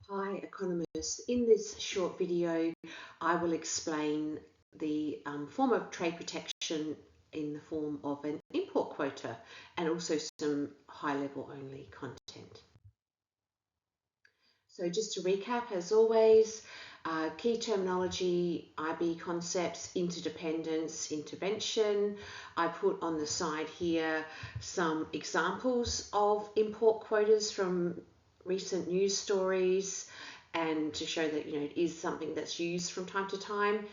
Hi economists, in this short video I will explain the form of trade protection in the form of an import quota and also some high level only content. So just to recap, as always, key terminology, IB concepts, interdependence, intervention. I put on the side here some examples of import quotas from recent news stories and to show that it is something that's used from time to time.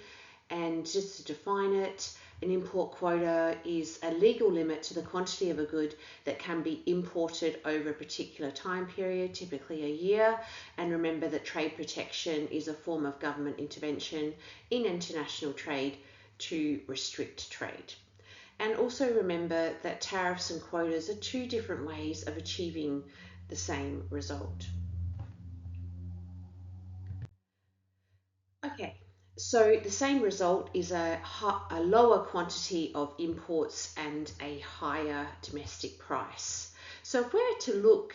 And just to define it, an import quota is a legal limit to the quantity of a good that can be imported over a particular time period, typically a year. And remember that trade protection is a form of government intervention in international trade to restrict trade. And also remember that tariffs and quotas are two different ways of achieving the same result. Okay, so the same result is a lower quantity of imports and a higher domestic price. So if we're to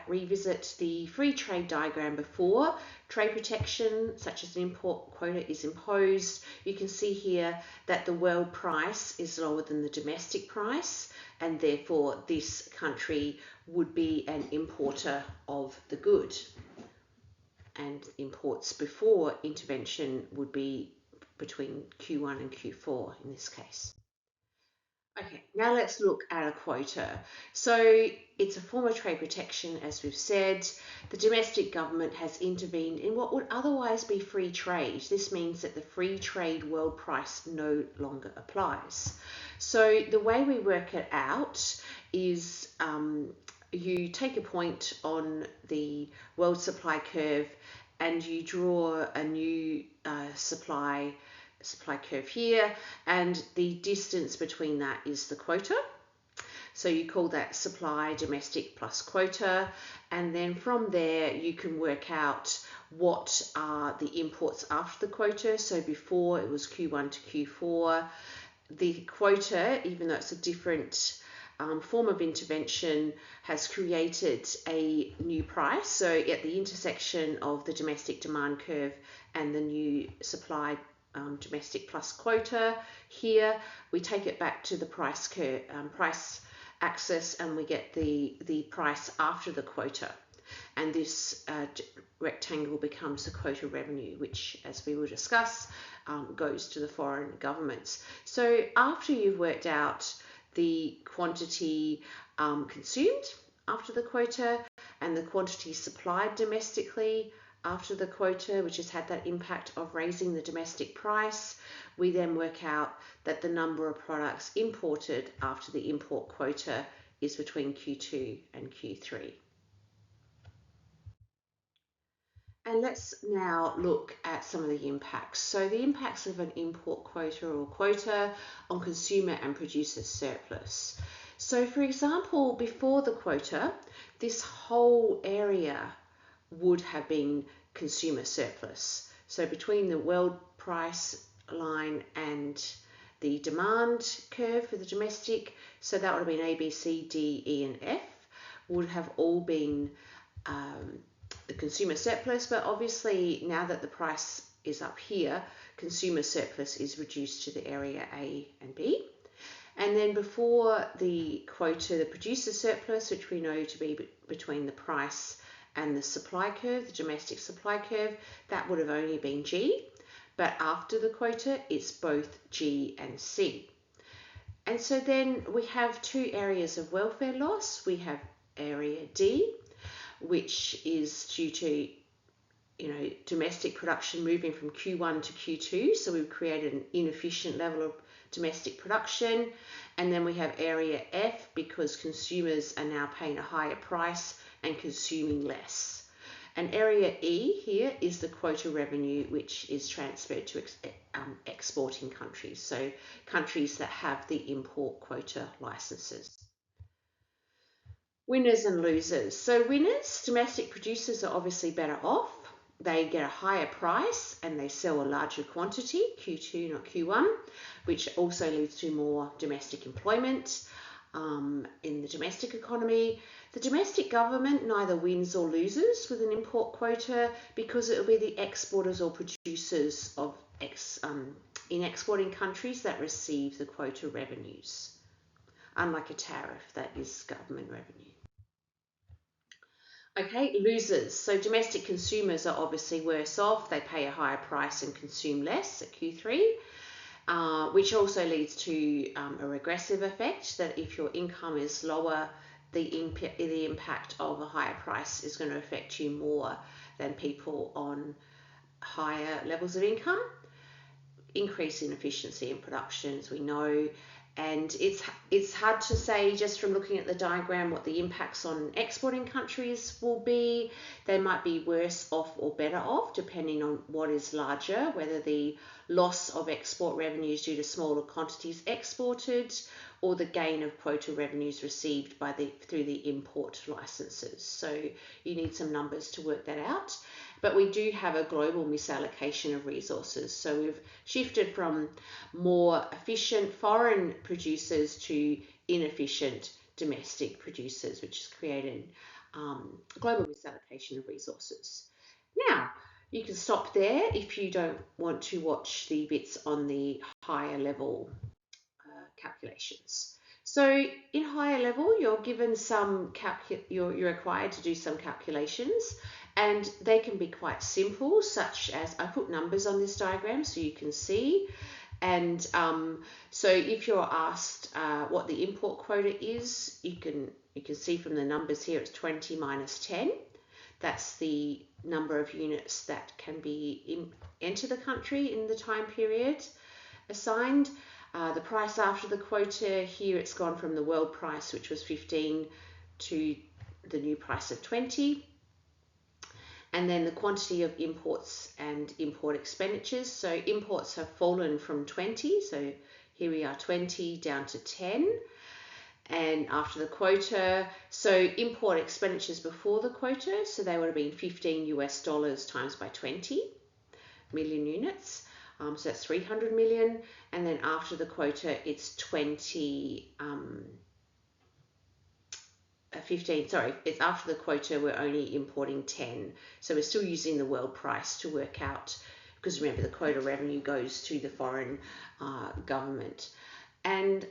revisit the free trade diagram before trade protection, such as an import quota is imposed, you can see here that the world price is lower than the domestic price, and therefore this country would be an importer of the good. And imports before intervention would be between Q1 and Q4 in this case. Okay, now let's look at a quota. So it's a form of trade protection, as we've said. The domestic government has intervened in what would otherwise be free trade. This means that the free trade world price no longer applies. So the way we work it out is you take a point on the world supply curve and you draw a new supply curve here, and the distance between that is the quota. So you call that supply domestic plus quota, and then from there you can work out what are the imports after the quota. So before it was Q1 to Q4. The quota, even though it's a different form of intervention, has created a new price. So at the intersection of the domestic demand curve and the new supply domestic plus quota here, we take it back to the price curve, price axis, and we get the price after the quota. And this rectangle becomes the quota revenue, which, as we will discuss, goes to the foreign governments. So after you've worked out the quantity consumed after the quota and the quantity supplied domestically after the quota, which has had that impact of raising the domestic price, we then work out that the number of products imported after the import quota is between Q2 and Q3. And let's now look at some of the impacts. So the impacts of an import quota or quota on consumer and producer surplus. So for example, before the quota, this whole area would have been consumer surplus. So between the world price line and the demand curve for the domestic, so that would have been A, B, C, D, E, and F, would have all been the consumer surplus. But obviously now that the price is up here, consumer surplus is reduced to the area A and B. And then before the quota, the producer surplus, which we know to be between the price and the supply curve, the domestic supply curve, that would have only been G. But after the quota, it's both G and C. And so then we have two areas of welfare loss. We have area D, which is due to domestic production moving from Q1 to Q2. So we've created an inefficient level of domestic production. And then we have area F because consumers are now paying a higher price and consuming less. And area E here is the quota revenue, which is transferred to exporting countries. So countries that have the import quota licenses. Winners and losers. So winners, domestic producers, are obviously better off. They get a higher price and they sell a larger quantity, Q2 not Q1, which also leads to more domestic employment in the domestic economy. The domestic government neither wins or loses with an import quota because it will be the exporters or producers of in exporting countries that receive the quota revenues, unlike a tariff that is government revenue. Okay, losers. So domestic consumers are obviously worse off. They pay a higher price and consume less at Q3, which also leads to a regressive effect that if your income is lower, the impact of a higher price is going to affect you more than people on higher levels of income. Increase in efficiency in production, as we know, and it's hard to say just from looking at the diagram what the impacts on exporting countries will be. They might be worse off or better off depending on what is larger, whether the loss of export revenues due to smaller quantities exported or the gain of quota revenues received through the import licenses. So you need some numbers to work that out. But we do have a global misallocation of resources. So we've shifted from more efficient foreign producers to inefficient domestic producers, which has created global misallocation of resources. Now, you can stop there if you don't want to watch the bits on the higher level calculations. So in higher level, you're given you're required to do some calculations, and they can be quite simple, such as I put numbers on this diagram so you can see. And so if you're asked what the import quota is, you can see from the numbers here it's 20 minus 10. That's the number of units that can be enter the country in the time period assigned. The price after the quota, here it's gone from the world price, which was 15, to the new price of 20. And then the quantity of imports and import expenditures. So imports have fallen from 20, so here we are 20 down to 10. And after the quota, so import expenditures before the quota, so they would have been $15 times by 20 million units. So that's 300 million, and then after the quota, it's 15, sorry, it's after the quota, we're only importing 10. So we're still using the world price to work out, because remember the quota revenue goes to the foreign government. And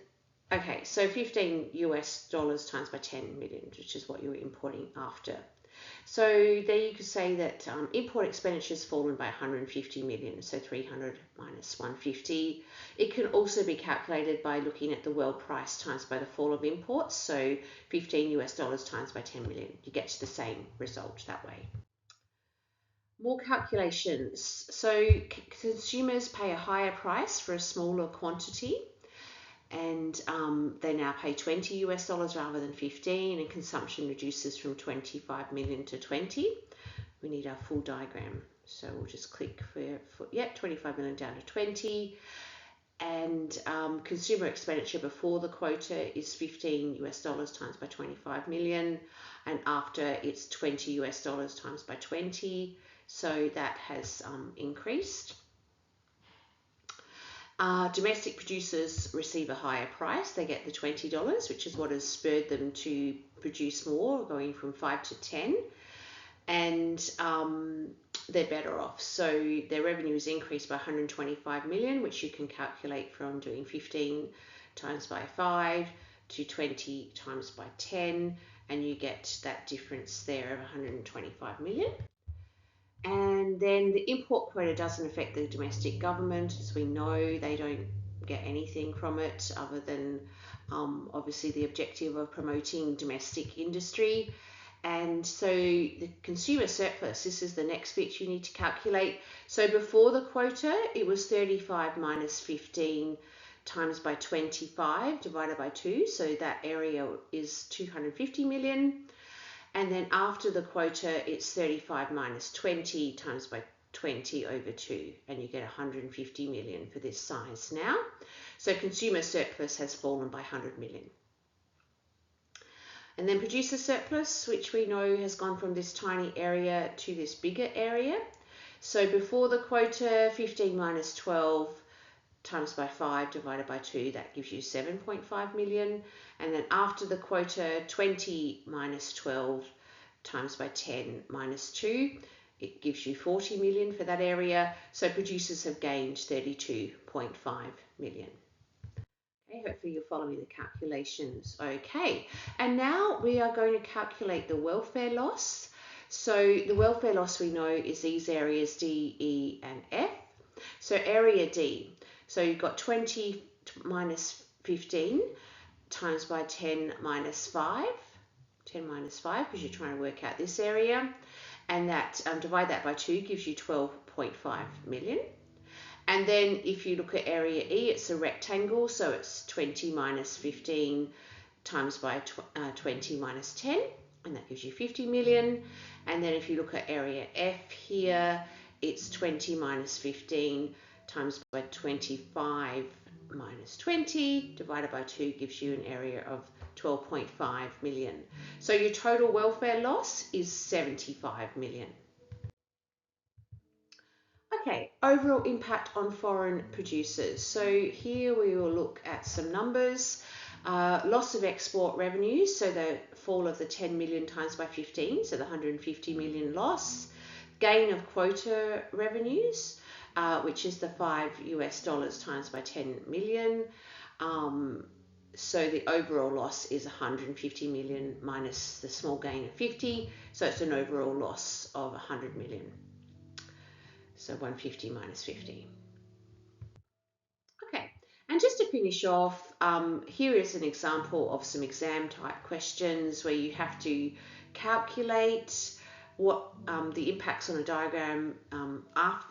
okay, so $15 times by 10 million, which is what you're importing after. So there you could say that import expenditures fallen by 150 million, so 300 minus 150. It can also be calculated by looking at the world price times by the fall of imports, so $15 times by 10 million. You get to the same result that way. More calculations. So consumers pay a higher price for a smaller quantity, and they now pay $20 rather than 15, and consumption reduces from 25 million to 20. We need our full diagram, so we'll just click for 25 million down to 20. And consumer expenditure before the quota is $15 times by 25 million, and after it's $20 times by 20, so that has increased. Domestic producers receive a higher price. They get the $20, which is what has spurred them to produce more, going from 5 to 10, and they're better off. So their revenue is increased by 125 million, which you can calculate from doing 15 times by 5 to 20 times by 10, and you get that difference there of 125 million. And then the import quota doesn't affect the domestic government. As we know, they don't get anything from it other than obviously the objective of promoting domestic industry. And so the consumer surplus, this is the next bit you need to calculate. So before the quota, it was 35 minus 15 times by 25 divided by 2. So that area is 250 million. And then after the quota, it's 35 minus 20 times by 20 over 2, and you get 150 million for this size now. So consumer surplus has fallen by 100 million. And then producer surplus, which we know has gone from this tiny area to this bigger area. So before the quota, 15 minus 12 times by 5 divided by 2, that gives you 7.5 million. And then after the quota, 20 minus 12 times by 10 minus 2, it gives you 40 million for that area. So producers have gained 32.5 million. Okay, hopefully you're following the calculations. Okay, and now we are going to calculate the welfare loss. So the welfare loss we know is these areas D, E, and F. So area D, so you've got 20 minus 15 times by 10 minus 5, 10 minus 5 because you're trying to work out this area, and that divide that by 2 gives you 12.5 million. And then if you look at area E, it's a rectangle, so it's 20 minus 15 times by 20 minus 10, and that gives you 50 million. And then if you look at area F here, it's 20 minus 15 times by 25 minus 20 divided by 2 gives you an area of 12.5 million. So your total welfare loss is 75 million. Okay, overall impact on foreign producers. So here we will look at some numbers. Loss of export revenues, so the fall of the 10 million times by 15, so the 150 million loss. Gain of quota revenues, which is the $5 times by 10 million. So the overall loss is 150 million minus the small gain of 50, so it's an overall loss of 100 million. So 150 minus 50. Okay, and just to finish off, here is an example of some exam type questions where you have to calculate what the impacts on a diagram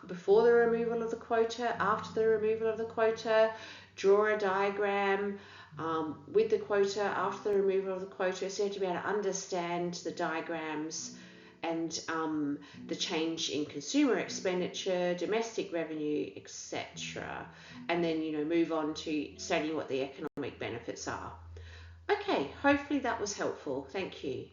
before the removal of the quota, after the removal of the quota, draw a diagram with the quota, after the removal of the quota, so you have to be able to understand the diagrams and the change in consumer expenditure, domestic revenue, etc. And then, move on to studying what the economic benefits are. Okay, hopefully that was helpful. Thank you.